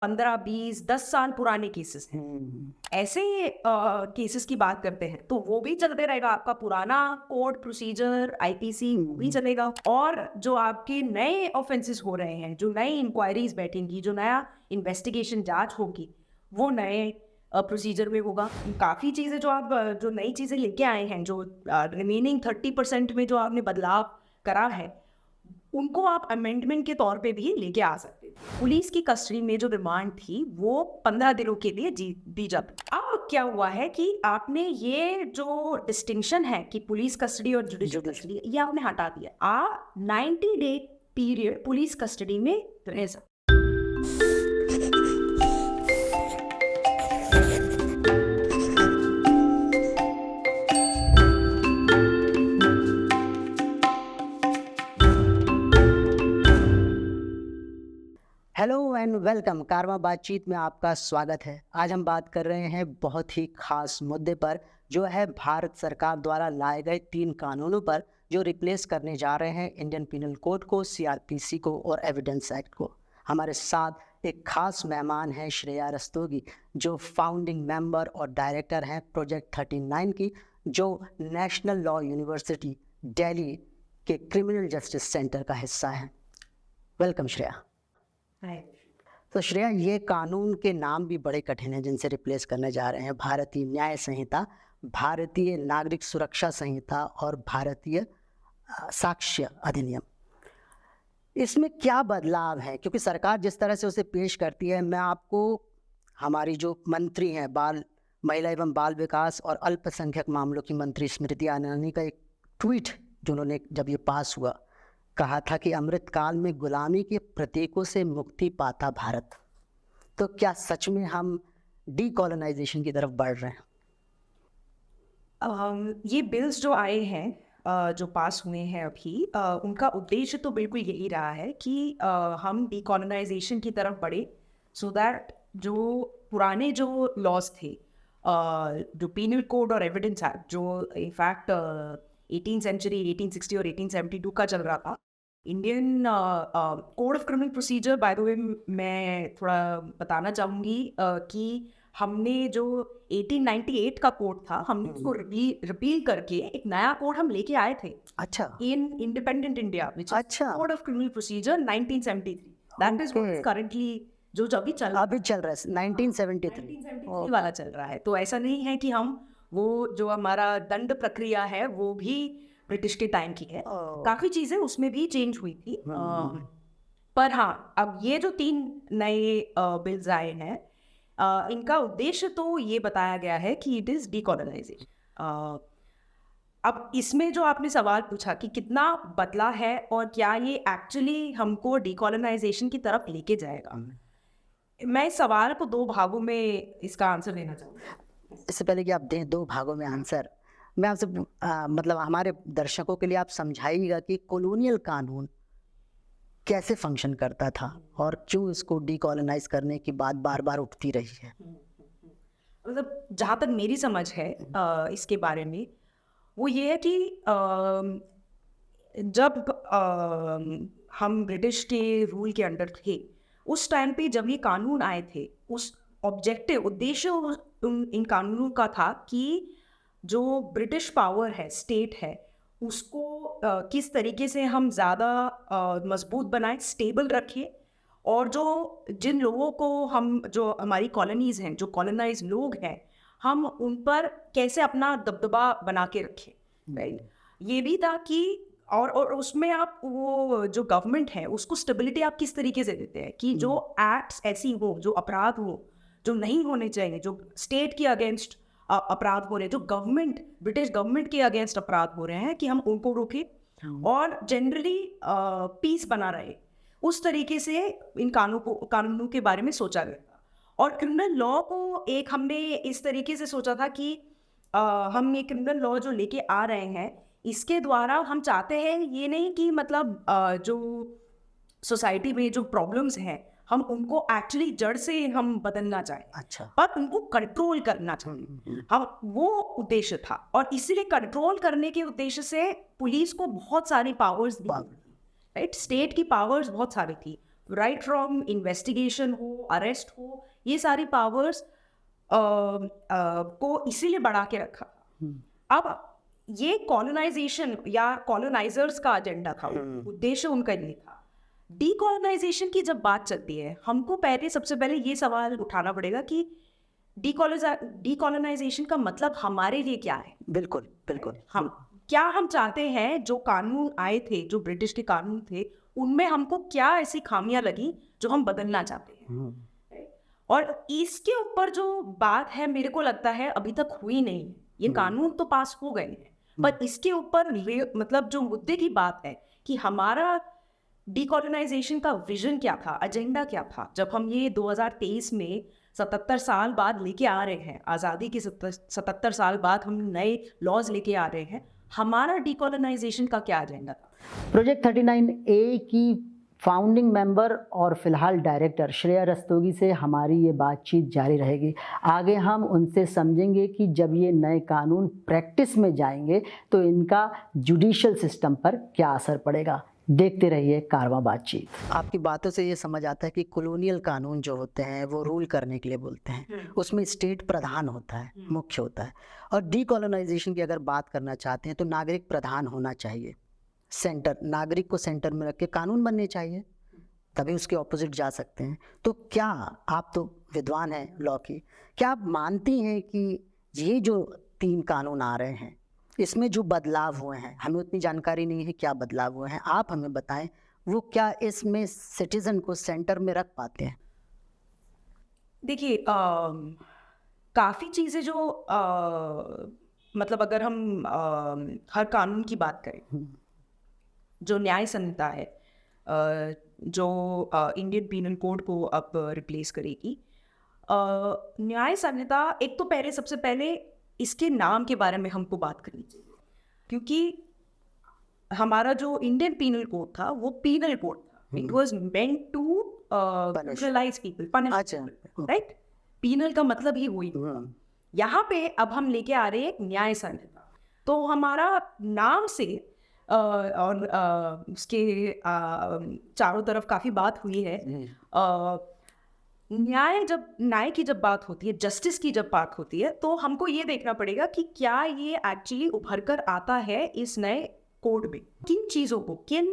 15, 20, 10 साल पुराने केसेस हैं। ऐसे केसेस की बात करते हैं तो वो भी चलते रहेगा, आपका पुराना कोड प्रोसीजर आईपीसी वो भी चलेगा, और जो आपके नए ऑफेंसेस हो रहे हैं, जो नई इंक्वायरीज बैठेंगी, जो नया इन्वेस्टिगेशन जांच होगी, वो नए प्रोसीजर में होगा। काफ़ी चीज़ें जो आप जो नई चीज़ें लेके आए हैं, जो रिमेनिंग 30% में जो आपने बदलाव करा है, उनको आप अमेंडमेंट के तौर पे भी लेके आ सकते थे। पुलिस की कस्टडी में जो रिमांड थी वो 15 दिनों के लिए दी जाती। अब क्या हुआ है कि आपने ये जो डिस्टिंक्शन है कि पुलिस कस्टडी और जुडिशियल कस्टडी, ये आपने हटा दिया। आप 90 डे पीरियड पुलिस कस्टडी में रह सकते। Hello and welcome. कारवां बातचीत में आपका स्वागत है। आज हम बात कर रहे हैं बहुत ही खास मुद्दे पर, जो है भारत सरकार द्वारा लाए गए 3 कानूनों पर, जो रिप्लेस करने जा रहे हैं इंडियन पिनल कोड को, सीआरपीसी को और एविडेंस एक्ट को। हमारे साथ एक खास मेहमान है श्रेया रस्तोगी, जो फाउंडिंग मेंबर और डायरेक्टर हैं प्रोजेक्ट 39 की, जो नेशनल लॉ यूनिवर्सिटी दिल्ली के क्रिमिनल जस्टिस सेंटर का हिस्सा है। वेलकम श्रेया। तो श्रेया, ये कानून के नाम भी बड़े कठिन हैं जिनसे रिप्लेस करने जा रहे हैं। भारतीय न्याय संहिता, भारतीय नागरिक सुरक्षा संहिता और भारतीय साक्ष्य अधिनियम। इसमें क्या बदलाव है? क्योंकि सरकार जिस तरह से उसे पेश करती है, मैं आपको हमारी जो मंत्री हैं, महिला एवं बाल विकास और अल्पसंख्यक मामलों की मंत्री स्मृति ईरानी का एक ट्वीट, जो उन्होंने जब ये पास हुआ, कहा था कि अमृतकाल में गुलामी के प्रतीकों से मुक्ति पाता भारत। तो क्या सच में हम डीकॉलोनाइजेशन की तरफ बढ़ रहे हैं? ये बिल्स जो आए हैं, जो पास हुए हैं अभी, उनका उद्देश्य तो बिल्कुल यही रहा है कि हम डीकॉलोनाइजेशन की तरफ बढ़े, सो दैट जो पुराने जो लॉज थे, जो पीनल कोड और एविडेंस एक्ट, जो इनफैक्ट 18 सेंचुरी 1860 और 1872 का चल रहा था, Indian code of criminal procedure, by the way मैं थोड़ा बताना चाहूँगी कि हमने जो 1898 का कोड था, हमने उसको रिपील करके एक नया कोड हम लेके आए थे। अच्छा। In independent India, which is code of criminal procedure 1973। That is what is currently जो अभी चल रहा है 1973 वाला चल रहा है। तो ऐसा नहीं है कि हम वो जो हमारा दंड प्रक्रिया है वो भी ब्रिटिश के टाइम की है। काफ़ी चीज़ें उसमें भी चेंज हुई थी। पर हाँ, अब ये जो 3 नए बिल्स आए हैं, इनका उद्देश्य तो ये बताया गया है कि इट इज़ डीकॉलोनाइजेशन। अब इसमें जो आपने सवाल पूछा कि कितना बदला है और क्या ये एक्चुअली हमको डीकॉलोनाइजेशन की तरफ लेके जाएगा, मैं इस सवाल को 2 भागों में इसका आंसर देना चाहूँगी। इससे पहले कि आप दें 2 भागों में आंसर, मैं आपसे मतलब हमारे दर्शकों के लिए आप समझाइएगा कि कॉलोनियल कानून कैसे फंक्शन करता था और क्यों इसको डीकॉलोनाइज करने की बात बार बार उठती रही है। मतलब जहाँ तक मेरी समझ है इसके बारे में, वो ये है कि जब हम ब्रिटिश के रूल के अंडर थे, उस टाइम पे जब ये कानून आए थे, उस उद्देश्य इन कानूनों का था कि जो ब्रिटिश पावर है, स्टेट है, उसको किस तरीके से हम ज़्यादा मजबूत बनाएं, स्टेबल रखें, और जो जिन लोगों को हम, जो हमारी कॉलोनीज़ हैं, जो कॉलोनाइज लोग हैं, हम उन पर कैसे अपना दबदबा बना के रखें। राइट, ये भी था कि और उसमें आप वो जो गवर्नमेंट है उसको स्टेबिलिटी आप किस तरीके से देते हैं कि जो एक्ट्स ऐसी हो, जो अपराध हो जो नहीं होने चाहिए, जो स्टेट के अगेंस्ट अपराध हो रहे हैं, जो ब्रिटिश गवर्नमेंट के अगेंस्ट अपराध हो रहे हैं, कि हम उनको रोकें और जनरली पीस बना रहे, उस तरीके से इन कानूनों के बारे में सोचा गया था। और क्रिमिनल लॉ को एक हमने इस तरीके से सोचा था कि हम ये क्रिमिनल लॉ जो लेके आ रहे हैं, इसके द्वारा हम चाहते हैं ये नहीं कि मतलब जो सोसाइटी में जो प्रॉब्लम्स हैं, हम उनको एक्चुअली जड़ से हम बदलना चाहें, अच्छा, पर उनको कंट्रोल करना चाहें। हम वो उद्देश्य था, और इसीलिए कंट्रोल करने के उद्देश्य से पुलिस को बहुत सारी पावर्स दी, राइट, स्टेट की पावर्स बहुत सारी थी। राइट फ्रॉम इन्वेस्टिगेशन हो, अरेस्ट हो, ये सारी पावर्स को इसीलिए बढ़ा के रखा। अब ये कॉलोनाइजेशन या कॉलोनाइजर्स का एजेंडा था, उद्देश्य उनका नहीं था। डीकॉलोनाइजेशन की जब बात चलती है, हमको सबसे पहले ये सवाल उठाना पड़ेगा कि डीकॉलोनाइजेशन का मतलब हमारे लिए क्या है। बिल्कुल बिल्कुल। हम चाहते हैं जो कानून आए थे, जो ब्रिटिश के कानून थे, उनमें हमको क्या ऐसी खामियां लगी जो हम बदलना चाहते हैं। और इसके ऊपर जो बात है, मेरे को लगता है अभी तक हुई नहीं। ये कानून तो पास हो गए हैं, पर इसके ऊपर मतलब जो मुद्दे की बात है कि हमारा डीकॉलोनाइजेशन का विजन क्या था, एजेंडा क्या था। जब हम ये 2023 में 77 साल बाद लेके आ रहे हैं, आज़ादी के 77 साल बाद हम नए लॉज लेके आ रहे हैं, हमारा डीकॉलोनाइजेशन का क्या एजेंडा था। प्रोजेक्ट 39A की फाउंडिंग मेंबर और फिलहाल डायरेक्टर श्रेया रस्तोगी से हमारी ये बातचीत जारी रहेगी। आगे हम उनसे समझेंगे कि जब ये नए कानून प्रैक्टिस में जाएंगे तो इनका जुडिशियल सिस्टम पर क्या असर पड़ेगा। देखते रहिए कारवां बातचीत। आपकी बातों से ये समझ आता है कि कॉलोनियल कानून जो होते हैं वो रूल करने के लिए बोलते हैं, उसमें स्टेट प्रधान होता है, मुख्य होता है। और डीकॉलोनाइजेशन की अगर बात करना चाहते हैं तो नागरिक प्रधान होना चाहिए, सेंटर, नागरिक को सेंटर में रख के कानून बनने चाहिए, तभी उसके ऑपोजिट जा सकते हैं। तो क्या आप तो विद्वान हैं लॉ की, क्या आप मानती हैं कि ये जो 3 कानून आ रहे हैं इसमें जो बदलाव हुए हैं, हमें उतनी जानकारी नहीं है क्या बदलाव हुए हैं, आप हमें बताएं, वो क्या इसमें सिटीजन को सेंटर में रख पाते हैं? देखिए, काफ़ी चीज़ें जो मतलब अगर हम हर कानून की बात करें, जो न्याय संहिता है, जो इंडियन पीनल कोड को अब रिप्लेस करेगी, न्याय संहिता, एक तो सबसे पहले इसके नाम के बारे में हमको बात करनी चाहिए, क्योंकि हमारा जो इंडियन पीनल कोड था वो पीनल कोड था। It was meant to criminalise people, punish, right. Penal का मतलब ही वही था। यहाँ पे अब हम लेके आ रहे हैं एक न्याय संहिता, तो हमारा नाम से और उसके चारों तरफ काफ़ी बात हुई है। न्याय की जब बात होती है, जस्टिस की जब बात होती है, तो हमको ये देखना पड़ेगा कि क्या ये एक्चुअली उभर कर आता है इस नए कोड में। किन चीज़ों को, किन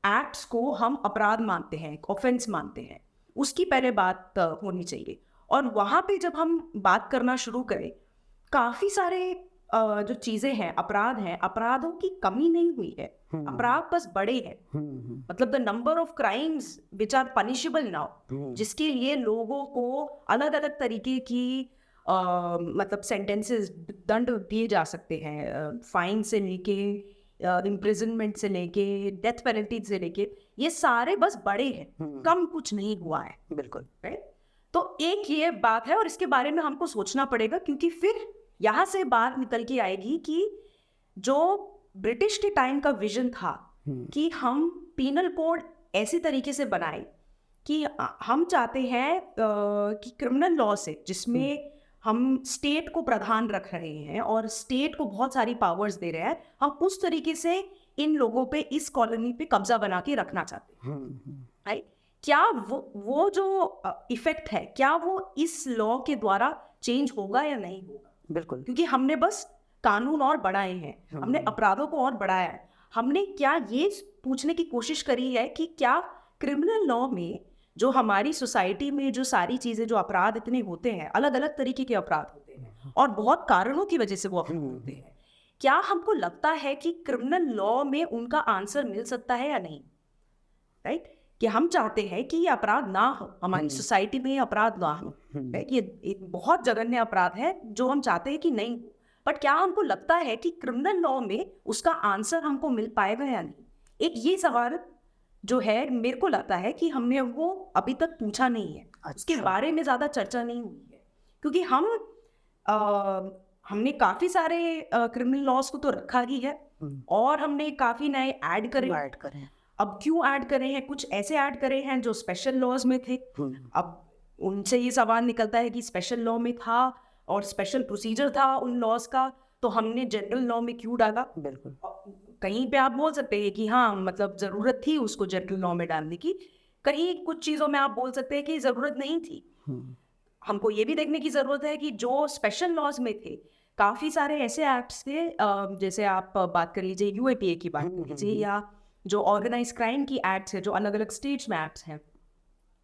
एक्ट्स को हम अपराध मानते हैं, ऑफेंस मानते हैं, उसकी पहले बात होनी चाहिए। और वहाँ पे जब हम बात करना शुरू करें, काफ़ी सारे जो चीज़ें हैं, अपराध हैं, अपराधों की कमी नहीं हुई है, अपराध बस बड़े हैं। मतलब the number of crimes which are punishable now, जिसके लिए लोगों को अलग अलग तरीके की मतलब सेंटेंसेस, दंड दिए जा सकते हैं, फाइन से लेके इम्प्रिजनमेंट से लेके डेथ पेनल्टी से लेके, ये सारे बस बड़े हैं, कम कुछ नहीं हुआ है। बिल्कुल, राइट। तो एक ये बात है और इसके बारे में हमको सोचना पड़ेगा, क्योंकि फिर यहाँ से बात निकल के आएगी कि जो ब्रिटिश के टाइम का विजन था कि हम पीनल कोड ऐसी तरीके से बनाए कि हम चाहते हैं कि क्रिमिनल लॉ से, जिसमें हम स्टेट को प्रधान रख रहे हैं और स्टेट को बहुत सारी पावर्स दे रहे हैं, हम उस तरीके से इन लोगों पे, इस कॉलोनी पे कब्जा बना के रखना चाहते हैं। राइट। क्या वो जो इफेक्ट है, क्या वो इस लॉ के द्वारा चेंज होगा या नहीं होगा? बिल्कुल, क्योंकि हमने बस कानून और बढ़ाए हैं, हमने अपराधों को और बढ़ाया है। हमने क्या ये पूछने की कोशिश करी है कि क्या क्रिमिनल लॉ में, जो हमारी सोसाइटी में जो सारी चीज़ें, जो अपराध इतने होते हैं, अलग अलग तरीके के अपराध होते हैं और बहुत कारणों की वजह से वो अपराध होते हैं, क्या हमको लगता है कि क्रिमिनल लॉ में उनका आंसर मिल सकता है या नहीं? राइट। कि हम चाहते हैं कि ये अपराध ना हो, हमारी सोसाइटी में ये अपराध ना हो। ये एक बहुत जघन्य अपराध है जो हम चाहते हैं कि नहीं हो, बट क्या हमको लगता है कि क्रिमिनल लॉ में उसका आंसर हमको मिल पाएगा या नहीं? एक ये सवाल जो है, मेरे को लगता है कि हमने वो अभी तक पूछा नहीं है। उसके बारे में ज़्यादा चर्चा नहीं हुई है, क्योंकि हमने काफ़ी सारे क्रिमिनल लॉज को तो रखा ही है और हमने काफ़ी नए ऐड करे। अब क्यों ऐड करे हैं? कुछ ऐसे ऐड करे हैं जो स्पेशल लॉज में थे। अब उनसे ये सवाल निकलता है कि स्पेशल लॉ में था और स्पेशल प्रोसीजर था उन लॉज का, तो हमने जनरल लॉ में क्यों डाला? बिल्कुल। कहीं पे आप बोल सकते हैं कि हाँ मतलब ज़रूरत थी उसको जनरल लॉ में डालने की, कहीं कुछ चीज़ों में आप बोल सकते हैं कि ज़रूरत नहीं थी। हमको ये भी देखने की ज़रूरत है कि जो स्पेशल लॉज में थे, काफ़ी सारे ऐसे एक्ट्स थे, जैसे आप बात कर लीजिए यूएपीए की बात कर लीजिए, या जो ऑर्गेनाइज क्राइम की एक्ट्स है जो अलग अलग स्टेट्स में एक्ट्स हैं,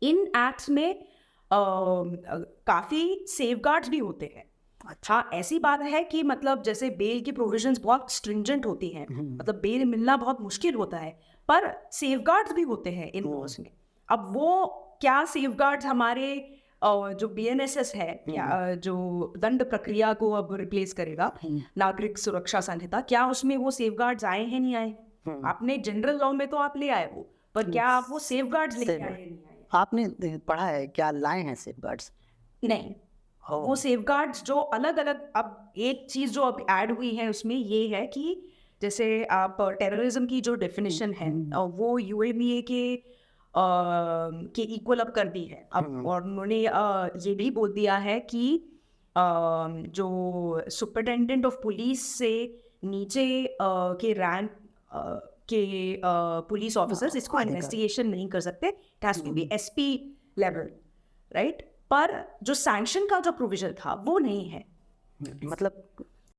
इन एक्ट्स में काफ़ी सेफगार्ड्स भी होते हैं। अच्छा, ऐसी बात है कि मतलब जैसे बेल की प्रोविजंस बहुत स्ट्रिंजेंट होती हैं, मतलब बेल मिलना बहुत मुश्किल होता है, पर सेफगार्ड्स भी होते हैं इन लॉज में। अब वो क्या सेफगार्ड्स हमारे जो बीएनएसएस है, जो दंड प्रक्रिया को अब रिप्लेस करेगा, नागरिक सुरक्षा संहिता, क्या उसमें वो सेफगार्ड्स आए हैं नहीं आए? आपने जनरल लॉ में तो आप ले आए वो, पर क्या आप वो सेफगार्ड्स लेके आए हैं नहीं आए? आपने पढ़ा है क्या लाए हैं सेफगार्ड्स? नहीं, वो सेफगार्ड्स जो अलग अलग, अब एक चीज जो अब ऐड हुई है उसमें ये है कि जैसे आप टेररिज्म की जो डेफिनेशन है वो यूएपीए के इक्वल अब कर दी है अब, और उन्होंने ये भी बोल दिया है कि जो सुपरिटेंडेंट ऑफ पुलिस से नीचे के रैंक के पुलिस ऑफिसर्स इसको इन्वेस्टिगेशन नहीं कर सकते, it has to be SP level, right? पर जो सैंक्शन का जो प्रोविजन था वो नहीं है।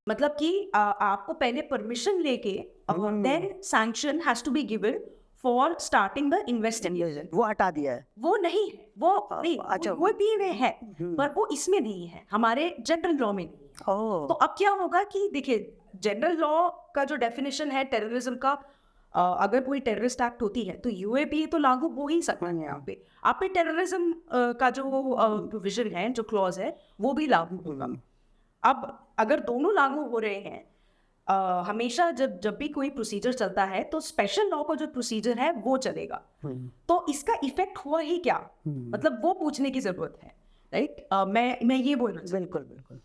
मतलब कि आपको पहले परमिशन लेके then sanction has to be given for starting the investigation. वो हटा दिया है। वो नहीं है, वो नहीं, अच्छा, वो भी में है, पर वो इसमें नहीं है, हमारे जनरल लॉ में नहीं है। तो अब क्या होगा कि देखिए जनरल लॉ का जो डेफिनेशन है टेररिज्म का, अगर कोई टेररिस्ट एक्ट होती है तो यूएपीए तो लागू हो ही सकता है यहाँ पे। आप पे टेररिज्म का जो प्रोविजन है, जो क्लॉज है, वो भी लागू होगा। अब अगर दोनों लागू हो रहे हैं, हमेशा जब भी कोई प्रोसीजर चलता है तो स्पेशल लॉ का जो प्रोसीजर है वो चलेगा। तो इसका इफेक्ट हुआ ही क्या, मतलब वो पूछने की जरूरत है, राइट? मैं ये बोल रहा हूँ। बिल्कुल बिल्कुल।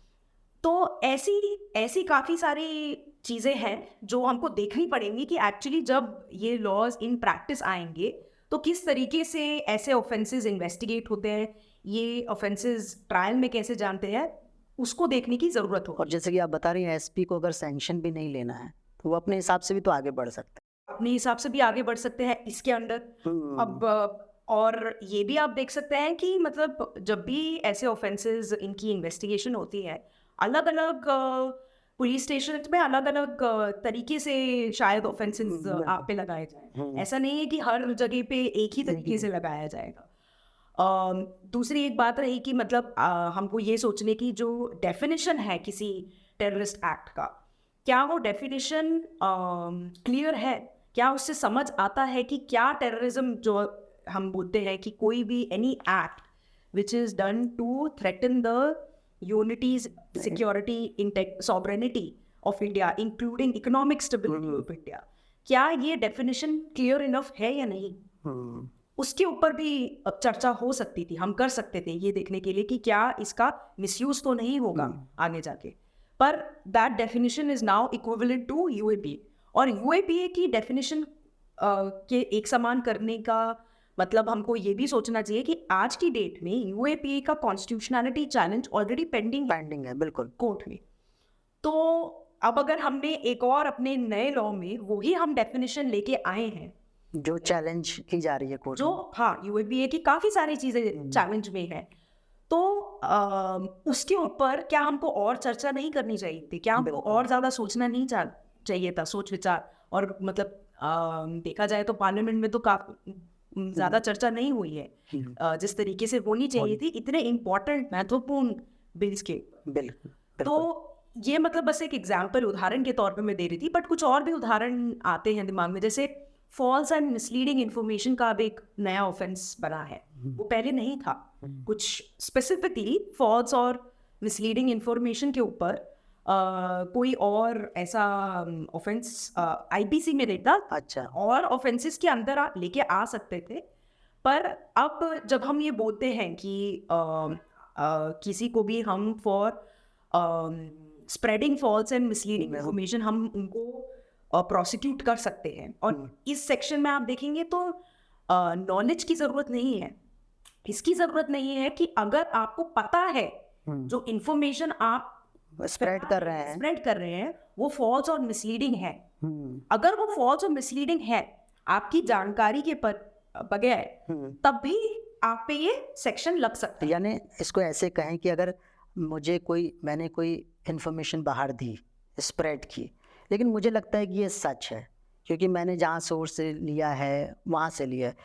तो ऐसी काफ़ी सारी चीज़ें हैं जो हमको देखनी पड़ेंगी कि एक्चुअली जब ये लॉज इन प्रैक्टिस आएंगे तो किस तरीके से ऐसे ऑफेंसेस इन्वेस्टिगेट होते हैं, ये ऑफेंसेस ट्रायल में कैसे जानते हैं, उसको देखने की ज़रूरत हो। और जैसे कि आप बता रही हैं एसपी को अगर सैंक्शन भी नहीं लेना है तो वो अपने हिसाब से भी तो आगे बढ़ सकते अपने हिसाब से भी आगे बढ़ सकते हैं इसके अंदर। अब और ये भी आप देख सकते हैं कि मतलब जब भी ऐसे ऑफेंसेस इनकी इन्वेस्टिगेशन होती है, अलग अलग पुलिस स्टेशन में अलग अलग तरीके से शायद ऑफेंसेस आप पे लगाए जाए। ऐसा नहीं है कि हर जगह पे एक ही तरीके से लगाया जाएगा। दूसरी एक बात रही कि मतलब हमको ये सोचने की जो डेफिनेशन है किसी टेररिस्ट एक्ट का, क्या वो डेफिनेशन क्लियर है, क्या उससे समझ आता है कि क्या टेररिज्म जो हम बोलते हैं कि कोई भी any act which is done to threaten the unities, security, sovereignty of India, including economic stability of India, क्या ये डेफिनेशन क्लियर इनफ है या नहीं? उसके ऊपर भी चर्चा हो सकती थी, हम कर सकते थे ये देखने के लिए कि क्या इसका मिसयूज तो नहीं होगा आगे जाके। पर that definition is now equivalent to UAPA, और यूएपीए की डेफिनेशन के एक समान करने का मतलब हमको ये भी सोचना चाहिए कि आज की डेट में यूएपीए का कॉन्स्टिट्यूशनैलिटी चैलेंज ऑलरेडी पेंडिंग है बिल्कुल कोर्ट में। तो अब अगर हमने एक और अपने नए लॉ में वही हम डेफिनेशन लेके आए हैं जो चैलेंज की जा रही है कोर्ट जो, हाँ, यूएपीए की काफ़ी सारी चीज़ें चैलेंज में है, तो उसके ऊपर क्या हमको और चर्चा नहीं करनी चाहिए थी? क्या हमको और ज़्यादा सोचना नहीं चाहिए था, सोच विचार? और मतलब देखा जाए तो पार्लियामेंट में तो काफ़ी ज़्यादा चर्चा नहीं हुई है जिस तरीके से होनी चाहिए थी इतने इम्पोर्टेंट महत्वपूर्ण बिल्स के। बिल्कुल। तो ये मतलब बस एक एग्जाम्पल, उदाहरण के तौर पे मैं दे रही थी, बट कुछ और भी उदाहरण आते हैं दिमाग में, जैसे फॉल्स एंड मिसलीडिंग इन्फॉर्मेशन का अब एक नया ऑफेंस बना है, वो पहले नहीं था। कुछ स्पेसिफिकली फॉल्स और मिसलीडिंग इन्फॉर्मेशन के ऊपर कोई और ऐसा ऑफेंस आईपीसी में रहता, अच्छा, और ऑफेंसेस के अंदर लेके आ सकते थे। पर अब जब हम ये बोलते हैं कि किसी को भी हम for spreading false and misleading information हम उनको प्रोसिक्यूट कर सकते हैं, और इस सेक्शन में आप देखेंगे तो नॉलेज की ज़रूरत नहीं है, इसकी ज़रूरत नहीं है कि अगर आपको पता है जो इन्फॉर्मेशन आप स्प्रेड कर रहे हैं वो फॉल्स और मिसलीडिंग है, अगर वो फॉल्स और मिसलीडिंग है आपकी जानकारी के बगैर, तब भी आप पे ये सेक्शन लग सकता है। यानी इसको ऐसे कहें कि अगर मैंने कोई इन्फॉर्मेशन बाहर दी, स्प्रेड की, लेकिन मुझे लगता है कि ये सच है क्योंकि मैंने जहाँ सोर्स से लिया है वहाँ से लिया है,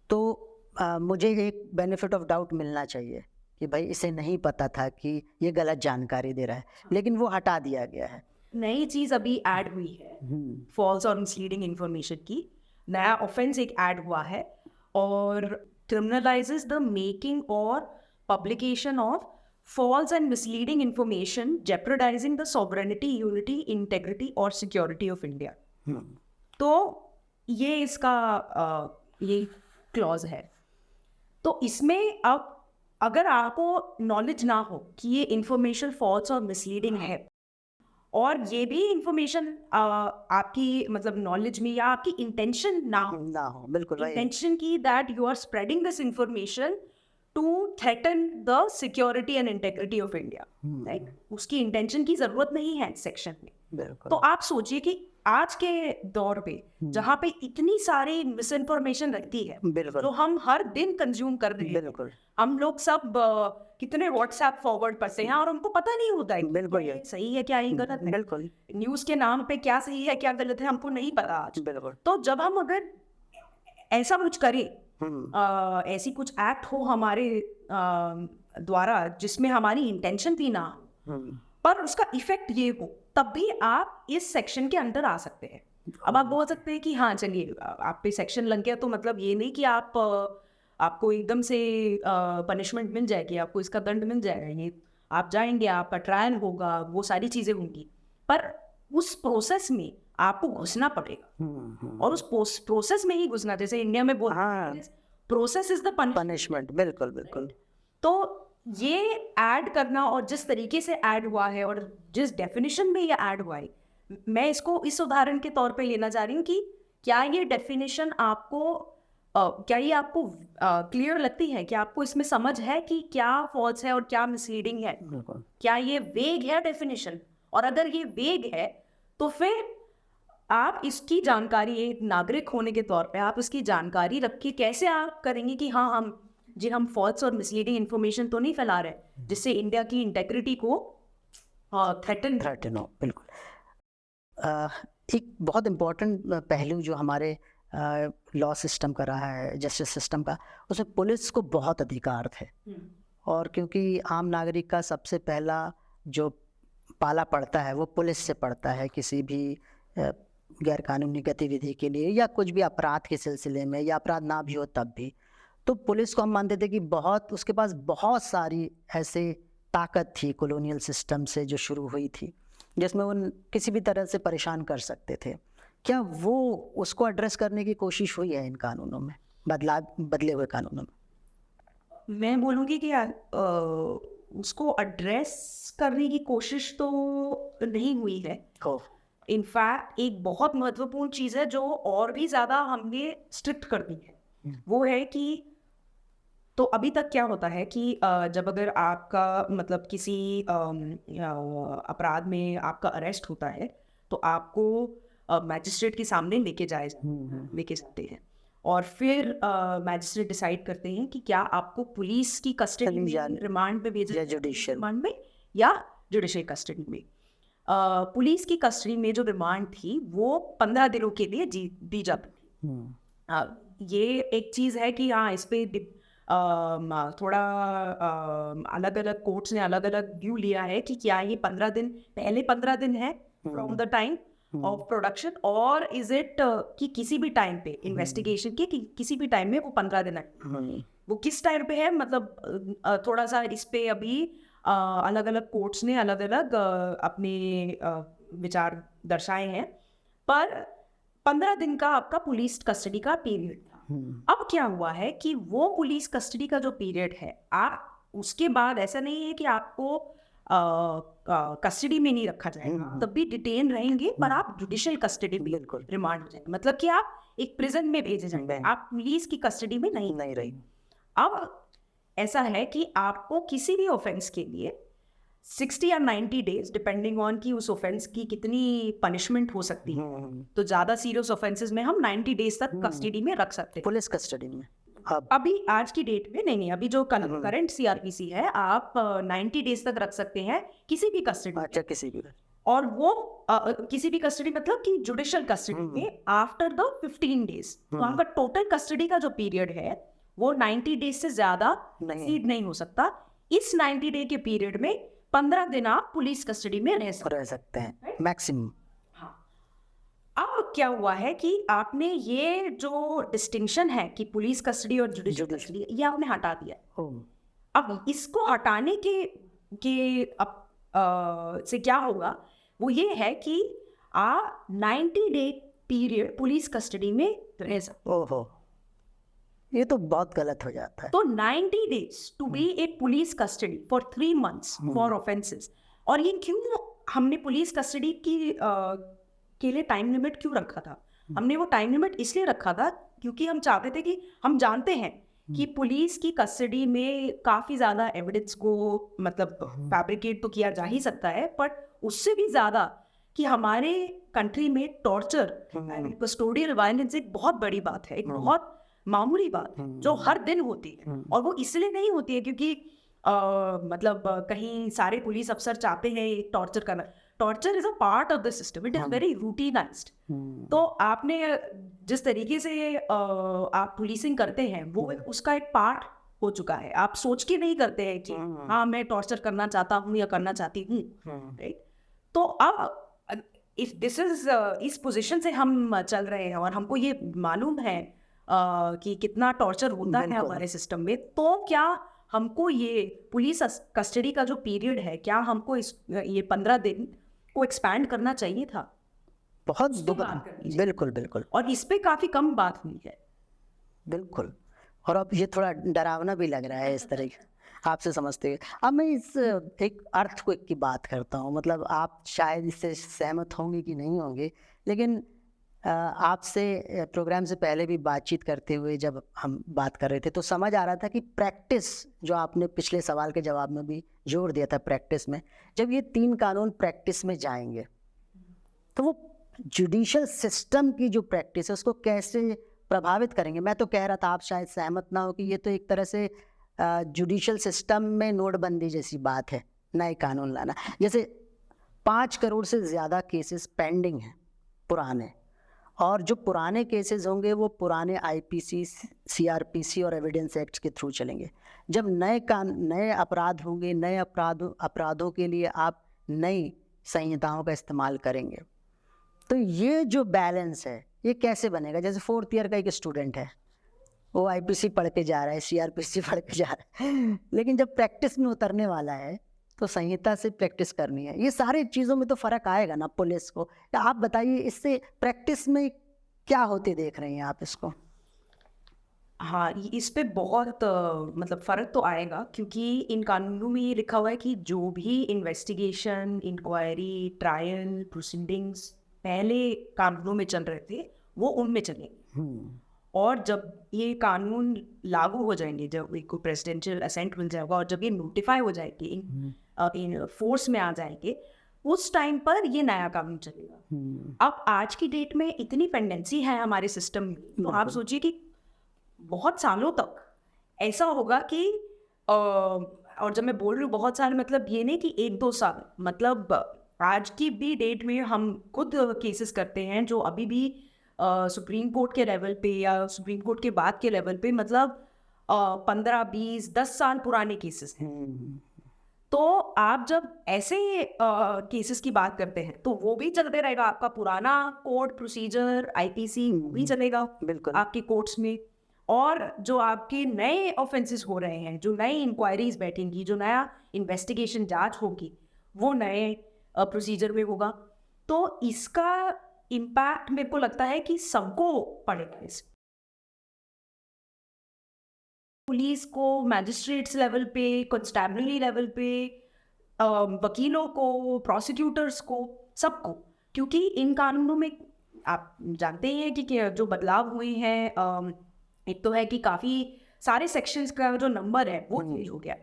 तो मुझे एक बेनिफिट ऑफ डाउट मिलना चाहिए कि भाई इसे नहीं पता था कि ये गलत जानकारी दे रहा है, लेकिन वो हटा दिया गया है। नई चीज अभी ऐड हुई है फॉल्स और मिसलीडिंग इंफॉर्मेशन की, नया ऑफेंस एक ऐड हुआ है और क्रिमिनलाइजेस द मेकिंग और publication of false and misleading information jeopardizing the sovereignty, unity, integrity और security of India। तो ये इसका ये क्लॉज है। तो इसमें अब अगर आपको नॉलेज ना हो कि ये इंफॉर्मेशन फॉल्स और मिसलीडिंग है और ये भी इंफॉर्मेशन आपकी मतलब नॉलेज में या आपकी इंटेंशन ना हो, बिल्कुल इंटेंशन की that you are spreading this information to threaten the security and integrity of India, right? उसकी इंटेंशन की जरूरत नहीं है सेक्शन में। तो आप सोचिए कि आज के दौर पे जहाँ पे इतनी सारी मिस इन्फॉर्मेशन रहती है जो हम हर दिन कंज्यूम कर रहे हैं, हम लोग सब कितने व्हाट्सएप फॉरवर्ड करते हैं और हमको पता नहीं होता है क्या सही है क्या गलत है। बिल्कुल न्यूज के नाम पे क्या सही है क्या गलत है हमको नहीं पता आज। तो जब हम अगर ऐसा कुछ करें, ऐसी कुछ एक्ट हो हमारे द्वारा जिसमें हमारी इंटेंशन भी ना हो पर उसका इफेक्ट ये हो, तब भी आप इस सेक्शन के अंदर आ सकते हैं। अब आप बोल सकते हैं कि हाँ चलिए आप पे सेक्शन लग गया तो मतलब ये नहीं कि आपको एकदम से पनिशमेंट मिल जाएगी, आपको इसका दंड मिल जाएगा, ये आप जाएंगे, आपका ट्रायल होगा, वो सारी चीज़ें होंगी, पर उस प्रोसेस में आपको घुसना पड़ेगा और उस प्रोसेस में ही घुसना, जैसे इंडिया में बोलते हैं प्रोसेस इज द पनिशमेंट। बिल्कुल। तो ये ऐड करना और जिस तरीके से ऐड हुआ है और जिस डेफिनेशन में ये ऐड हुआ है, मैं इसको इस उदाहरण के तौर पे लेना चाह रही हूँ कि क्या ये डेफिनेशन आपको क्या ये आपको क्लियर लगती है, क्या आपको इसमें समझ है कि क्या फॉल्स है और क्या मिसलीडिंग है, क्या ये वेग है डेफिनेशन, और अगर ये वेग है तो फिर आप इसकी जानकारी एक नागरिक होने के तौर पे आप इसकी जानकारी रख के कैसे आप करेंगे कि हाँ हम फॉल्स और मिसलीडिंग इन्फॉर्मेशन तो नहीं फैला रहे जिससे इंडिया की इंटेग्रिटी को थ्रेटन हो। बिल्कुल। एक बहुत इम्पोर्टेंट पहलू जो हमारे लॉ सिस्टम का रहा है, जस्टिस सिस्टम का, उसमें पुलिस को बहुत अधिकार थे और क्योंकि आम नागरिक का सबसे पहला जो पाला पड़ता है वो पुलिस से पड़ता है किसी भी गैरकानूनी गतिविधि के लिए या कुछ भी अपराध के सिलसिले में, या अपराध ना भी हो तब भी, तो पुलिस को हम मानते थे कि उसके पास बहुत सारी ऐसे ताकत थी कॉलोनियल सिस्टम से जो शुरू हुई थी जिसमें वो किसी भी तरह से परेशान कर सकते थे। क्या वो उसको एड्रेस करने की कोशिश हुई है इन कानूनों में, बदले हुए कानूनों में? मैं बोलूँगी कि उसको एड्रेस करने की कोशिश तो नहीं हुई है। इनफैक्ट एक बहुत महत्वपूर्ण चीज़ है जो और भी ज़्यादा हमने स्ट्रिक्ट कर दी है, वो है कि तो अभी तक क्या होता है कि जब अगर आपका मतलब किसी अपराध में आपका अरेस्ट होता है तो आपको मैजिस्ट्रेट के सामने लेके जाते हैं और फिर मैजिस्ट्रेट डिसाइड करते हैं कि क्या आपको पुलिस की कस्टडी में रिमांड पे भेजा जाए, जुडिशियल रिमांड में या जुडिशियल कस्टडी में। पुलिस की कस्टडी में जो रिमांड थी वो 15 दिनों के लिए दी जाती थी। ये एक चीज़ है कि हाँ इस पे थोड़ा अलग अलग कोर्ट्स ने अलग अलग व्यू लिया है कि क्या ये 15 दिन पहले 15 दिन है from the time of production, और इज इट कि किसी भी टाइम पे इन्वेस्टिगेशन के किसी भी टाइम में वो 15 दिन है, वो किस टाइम पे है, मतलब थोड़ा सा इस पे अभी अलग अलग कोर्ट्स ने अलग अलग अपने विचार दर्शाए हैं, पर 15 दिन का आपका पुलिस कस्टडी का पीरियड था। अब क्या हुआ है कि वो पुलिस कस्टडी का जो पीरियड है, आप उसके बाद ऐसा नहीं है कि आपको कस्टडी में नहीं रखा जाएगा, तब भी डिटेन रहेंगे, पर आप जुडिशियल कस्टडी में रिमांड हो जाएंगे, मतलब कि आप एक प्रिजन में भेजे जाएंगे, आप पुलिस की कस्टडी में नहीं रही। अब ऐसा है कि आपको किसी भी ऑफेंस के लिए 60 या 90 डेज डिपेंडिंग ऑन कि उस ऑफेंस की कितनी पनिशमेंट हो सकती है। तो ज़्यादा सीरियस ऑफेंसेस में हम 90 डेज तक कस्टडी में रख सकते हैं। पुलिस कस्टडी में अब अभी आज की डेट में नहीं, अभी जो करंट सीआरपीसी है, आप 90 डेज तक रख सकते हैं किसी भी कस्टडी। अच्छा, किसी भी और वो किसी भी कस्टडी मतलब कि जुडिशियल कस्टडी में आफ्टर द 15 डेज। तो आपका टोटल कस्टडी का जो पीरियड है वो 90 डेज से ज्यादा एक्सीड नहीं हो सकता। इस 90 डे के पीरियड में 15 दिन आप पुलिस कस्टडी में रह सकते हैं मैक्सिमम। हाँ, अब क्या हुआ है कि आपने ये जो डिस्टिंक्शन है कि पुलिस कस्टडी और जुडिशियल कस्टडी, ये आपने हटा दिया। अब इसको हटाने के से क्या होगा, वो ये है कि आप 90 डे पीरियड पुलिस कस्टडी में रह सकते। ओहो, ये तो बहुत गलत हो जाता है। तो 90 days to be a police custody for 3 months for offences. और ये क्यों हमने पुलिस कस्टडी के लिए टाइम लिमिट क्यों रखा था? हमने वो टाइम लिमिट इसलिए रखा था क्योंकि हम चाहते थे कि हम जानते हैं कि पुलिस की कस्टडी में काफ़ी ज़्यादा एविडेंस को मतलब फैब्रिकेट तो किया जा ही सकता है, बट उससे भी ज़्यादा कि हमारे कंट्री में टॉर्चर एंड कस्टोडियल वायलेंस एक बहुत बड़ी बात है, एक बहुत मामूली बात जो हर दिन होती है। और वो इसलिए नहीं होती है क्योंकि मतलब कहीं सारे पुलिस अफसर चाहते हैं टॉर्चर करना। Torture is a part of the system, it is very routinized. तो आपने जिस तरीके से आप पुलिसिंग करते हैं वो उसका एक पार्ट हो चुका है। आप सोच के नहीं करते हैं कि हाँ मैं टॉर्चर करना चाहता हूँ या करना चाहती हूँ, राइट? तो अब इफ दिस इज इस पोजीशन से हम चल रहे हैं और हमको ये मालूम है कि कितना टॉर्चर होता है हमारे सिस्टम में, तो क्या हमको ये पुलिस कस्टडी का जो पीरियड है, क्या हमको ये 15 दिन को एक्सपैंड करना चाहिए था? बहुत बिल्कुल बिल्कुल। और इस पे काफी कम बात हुई है। बिल्कुल। और अब ये थोड़ा डरावना भी लग रहा है इस तरह आपसे समझते हुए। अब मैं इस एक अर्थक्वेक की बात करता हूँ, मतलब आप शायद इससे सहमत होंगे कि नहीं होंगे, लेकिन आपसे प्रोग्राम से पहले भी बातचीत करते हुए जब हम बात कर रहे थे तो समझ आ रहा था कि प्रैक्टिस, जो आपने पिछले सवाल के जवाब में भी जोर दिया था, प्रैक्टिस में जब ये 3 कानून प्रैक्टिस में जाएंगे तो वो जुडिशियल सिस्टम की जो प्रैक्टिस है उसको कैसे प्रभावित करेंगे। मैं तो कह रहा था, आप शायद सहमत ना हो, कि ये तो एक तरह से जुडिशियल सिस्टम में नोटबंदी जैसी बात है, नए कानून लाना। जैसे 5 करोड़ से ज़्यादा केसेस पेंडिंग हैं पुराने, और जो पुराने केसेस होंगे वो पुराने आईपीसी, सीआरपीसी और एविडेंस एक्ट के थ्रू चलेंगे। जब नए अपराध होंगे, नए अपराधों के लिए आप नई संहिताओं का इस्तेमाल करेंगे, तो ये जो बैलेंस है ये कैसे बनेगा? जैसे 4th ईयर का एक स्टूडेंट है, वो आईपीसी पढ़ के जा रहा है, सीआरपीसी पढ़ के जा रहा है, लेकिन जब प्रैक्टिस में उतरने वाला है तो संहिता से प्रैक्टिस करनी है। ये सारी चीज़ों में तो फ़र्क आएगा ना पुलिस को। या आप बताइए, इससे प्रैक्टिस में क्या होते देख रहे हैं आप इसको? हाँ, इस पे बहुत मतलब फ़र्क तो आएगा, क्योंकि इन कानूनों में ये लिखा हुआ है कि जो भी इन्वेस्टिगेशन, इंक्वायरी, ट्रायल, प्रोसीडिंग्स पहले कानूनों में चल रहे थे वो उनमें चलेंगे। और जब ये कानून लागू हो जाएंगे, जब एक प्रेसिडेंशियल असेंट मिल जाएगा और जब ये नोटिफाई हो जाएंगे, इन फोर्स में आ जाएंगे, उस टाइम पर ये नया कानून चलेगा। अब आज की डेट में इतनी पेंडेंसी है हमारे सिस्टम में, तो आप सोचिए कि बहुत सालों तक ऐसा होगा कि और जब मैं बोल रही हूँ बहुत साल, मतलब ये नहीं कि 1-2 साल, मतलब आज की भी डेट में हम खुद केसेस करते हैं जो अभी भी सुप्रीम कोर्ट के लेवल पे या सुप्रीम कोर्ट के बाद के लेवल पे, मतलब 15, 20, 10 साल पुराने केसेस हैं। तो आप जब ऐसे केसेस की बात करते हैं तो वो भी चलते रहेगा, आपका पुराना कोर्ट प्रोसीजर आईपीसी भी चलेगा बिल्कुल आपके कोर्ट्स में। और जो आपके नए ऑफेंसेस हो रहे हैं, जो नई इंक्वायरीज बैठेंगी, जो नया इन्वेस्टिगेशन जांच होगी, वो नए प्रोसीजर में होगा। तो इसका इम्पैक्ट मेरे को लगता है कि सबको पड़ेगा। इस पुलिस को, मैजिस्ट्रेट्स लेवल पे, कॉन्स्टेबलरी लेवल पे, वकीलों को, प्रोसिक्यूटर्स को, सबको, क्योंकि इन कानूनों में आप जानते ही हैं कि जो बदलाव हुए हैं, एक तो है कि काफ़ी सारे सेक्शंस का जो नंबर है वो चेंज हो गया,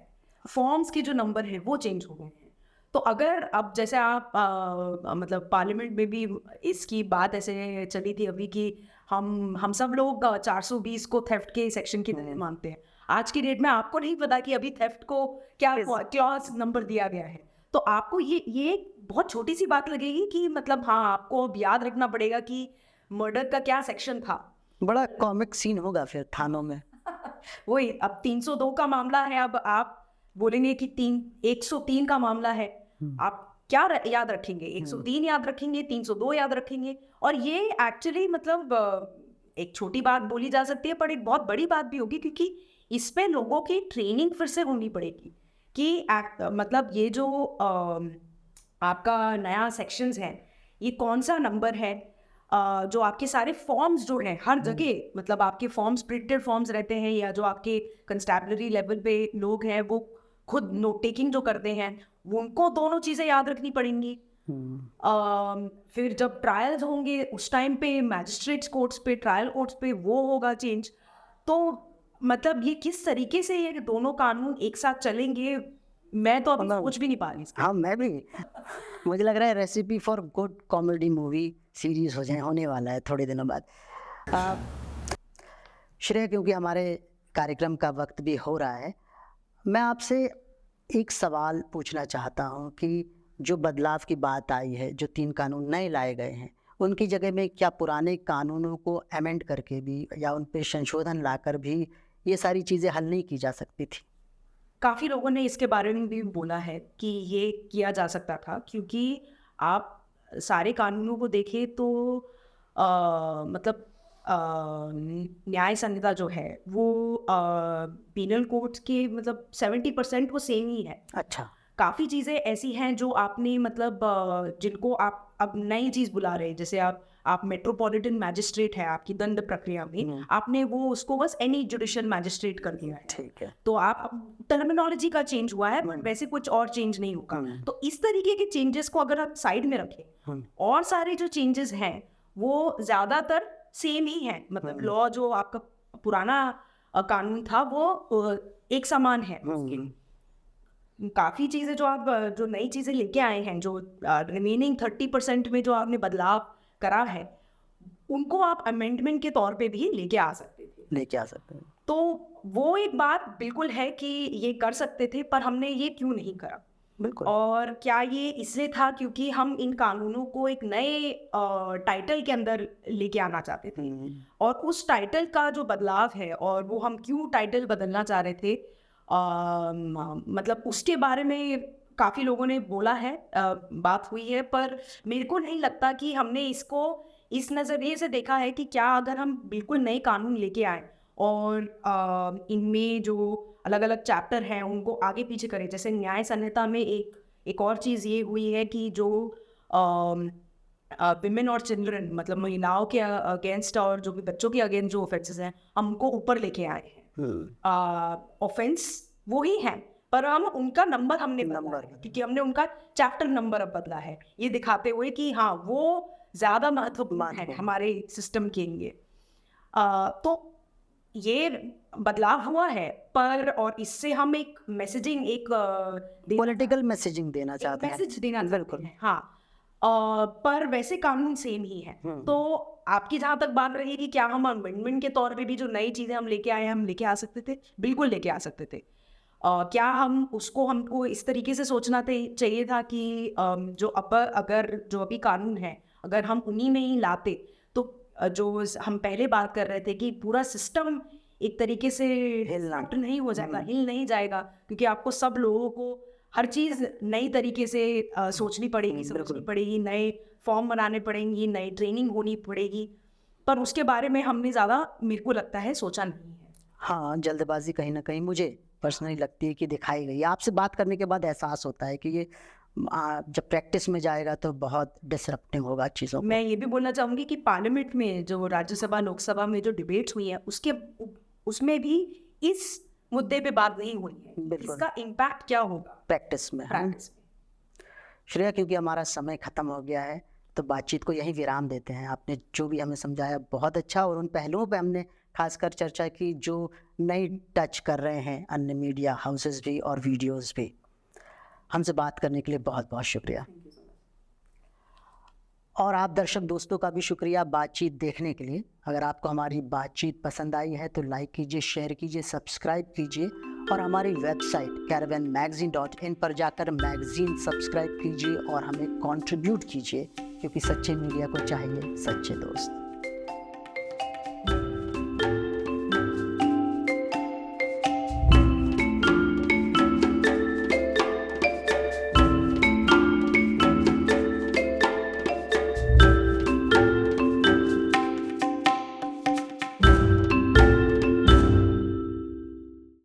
फॉर्म्स के जो नंबर है वो चेंज हो गए हैं। तो अगर अब जैसे आप मतलब पार्लियामेंट में भी इसकी बात ऐसे चली थी अभी कि हम सब लोग 420 को थेफ्ट के सेक्शन की तरह मानते हैं। आज की डेट में आपको नहीं पता कि अभी थेफ्ट को क्या क्लॉज नंबर दिया गया है। तो आपको ये बहुत छोटी सी बात लगेगी कि मतलब हाँ, आपको अब याद रखना पड़ेगा कि मर्डर का क्या सेक्शन था। बड़ा कॉमिक सीन होगा फिर थानों में। वही अब 302 का मामला है, अब आप बोलेंगे कि 103 का मामला है, आप क्या याद रखेंगे? 103 याद रखेंगे, 302 याद रखेंगे? और ये एक्चुअली मतलब एक छोटी बात बोली जा सकती है, पर एक बहुत बड़ी बात भी होगी, क्योंकि इस पे लोगों की ट्रेनिंग फिर से होनी पड़ेगी कि मतलब ये जो आपका नया सेक्शंस है, ये कौन सा नंबर है, जो आपके सारे फॉर्म्स जो हैं हर जगह, मतलब आपके फॉर्म्स प्रिंटेड फॉर्म्स रहते हैं, या जो आपके कंस्टेबलरी लेवल पे लोग हैं वो खुद नोट टेकिंग जो करते हैं, वो उनको दोनों चीज़ें याद रखनी पड़ेंगी। फिर जब ट्रायल्स होंगे उस टाइम पे मैजिस्ट्रेट्स कोर्ट्स पे, ट्रायल कोर्ट्स पे वो होगा चेंज। तो मतलब ये किस तरीके से ये दोनों कानून एक साथ चलेंगे, मैं तो अभी सोच भी नहीं पा रही। हाँ, मैं भी। मुझे लग रहा है recipe for good comedy movie series होने वाला है थोड़े दिनों बाद। श्रेया, क्योंकि हमारे कार्यक्रम का वक्त भी हो रहा है, मैं आपसे एक सवाल पूछना चाहता हूँ कि जो बदलाव की बात आई है, जो 3 कानून नए लाए गए हैं, उनकी जगह में क्या पुराने कानूनों को अमेंड करके भी या उन पे संशोधन लाकर भी ये सारी चीज़ें हल नहीं की जा सकती थी? काफ़ी लोगों ने इसके बारे में भी बोला है कि ये किया जा सकता था, क्योंकि आप सारे कानूनों को देखें तो मतलब न्याय संहिता जो है वो पीनल कोड के मतलब 70% वो सेम ही है। अच्छा। काफ़ी चीज़ें ऐसी हैं जो आपने मतलब जिनको आप अब नई चीज़ बुला रहे हैं, जैसे आप मेट्रोपॉलिटन मैजिस्ट्रेट है आपकी दंड प्रक्रिया में, आपने वो उसको बस एनी जुडिशियल मैजिस्ट्रेट कर दिया है। ठीक है। तो आप टर्मिनोलॉजी का चेंज हुआ है, बट वैसे कुछ और चेंज नहीं होगा। तो इस तरीके के चेंजेस को अगर आप साइड में रखें, और सारे जो चेंजेस हैं वो ज़्यादातर सेम ही है, मतलब लॉ जो आपका पुराना कानून था वो एक समान है। काफ़ी चीज़ें जो आप जो नई चीज़ें लेके आए हैं, जो रिमेनिंग 30% में जो आपने बदलाव करा है, उनको आप अमेंडमेंट के तौर पे भी लेके आ सकते थे। तो वो एक बात बिल्कुल है कि ये कर सकते थे, पर हमने ये क्यों नहीं करा? बिल्कुल। और क्या ये इसलिए था क्योंकि हम इन कानूनों को एक नए टाइटल के अंदर लेके आना चाहते थे, और उस टाइटल का जो बदलाव है, और वो हम क्यों टाइटल बदलना चाह रहे थे, मतलब उसके बारे में काफ़ी लोगों ने बोला है, बात हुई है, पर मेरे को नहीं लगता कि हमने इसको इस नज़रिए से देखा है कि क्या अगर हम बिल्कुल नए कानून लेके आए और इनमें जो अलग अलग चैप्टर हैं उनको आगे पीछे करें। जैसे न्याय संहिता में एक और चीज़ ये हुई है कि जो विमेन और चिल्ड्रन, मतलब महिलाओं के अगेंस्ट और जो भी बच्चों के अगेंस्ट जो ऑफेंसेस हैं, हमको ऊपर लेके आए हैं। ऑफेंस वही है, पर हम उनका नंबर बदला है, क्योंकि हमने उनका चैप्टर नंबर अब बदला है, ये दिखाते हुए कि हाँ वो ज़्यादा महत्वपूर्ण है हमारे सिस्टम के लिए। तो ये बदलाव हुआ है, पर और इससे हम एक मैसेजिंग, एक पॉलिटिकल मैसेजिंग देना चाहते हैं। मैसेज देना बिल्कुल है, हाँ। पर वैसे कानून सेम ही है। तो आपकी जहाँ तक बात रही कि क्या हम अमेंडमेंट के तौर पे भी जो नई चीज़ें हम लेके आए हैं, हम लेके आ सकते थे, बिल्कुल लेके आ सकते थे। क्या हमको इस तरीके से सोचना चाहिए था कि जो अगर जो अभी कानून है, अगर हम उन्हीं में ही लाते, तो जो हम पहले बात कर रहे थे कि पूरा सिस्टम एक तरीके से हिल नहीं हो जाएगा, हिल नहीं जाएगा, क्योंकि आपको सब लोगों को हर चीज़ नई तरीके से सोचनी पड़ेगी, समझनी पड़ेगी, नए फॉर्म बनाने पड़ेंगी, नई ट्रेनिंग होनी पड़ेगी, पर उसके बारे में हमने ज़्यादा, मेरे को लगता है, सोचा नहीं है। हाँ, जल्दबाजी कहीं ना कहीं मुझे पर्सनली लगती है कि दिखाई गई। आपसे बात करने के बाद एहसास होता है कि ये जब प्रैक्टिस में जाएगा तो बहुत डिसरप्टिंग होगा चीज़ों को। मैं ये भी बोलना चाहूँगी कि पार्लियामेंट में जो राज्यसभा लोकसभा में जो डिबेट्स हुई है, उसमें भी इस मुद्दे पे बात नहीं हुई है, इसका इम्पैक्ट क्या होगा प्रैक्टिस में। श्रेया, क्योंकि हमारा समय ख़त्म हो गया है, तो बातचीत को यहीं विराम देते हैं। आपने जो भी हमें समझाया बहुत अच्छा, और उन पहलुओं पे हमने खासकर चर्चा की जो नई टच कर रहे हैं अन्य मीडिया हाउसेस भी और वीडियोस भी। हमसे बात करने के लिए बहुत बहुत शुक्रिया। और आप दर्शक दोस्तों का भी शुक्रिया बातचीत देखने के लिए। अगर आपको हमारी बातचीत पसंद आई है तो लाइक कीजिए, शेयर कीजिए, सब्सक्राइब कीजिए और हमारी वेबसाइट caravanmagazine.in पर जाकर मैगज़ीन सब्सक्राइब कीजिए और हमें कंट्रीब्यूट कीजिए, क्योंकि सच्चे मीडिया को चाहिए सच्चे दोस्त।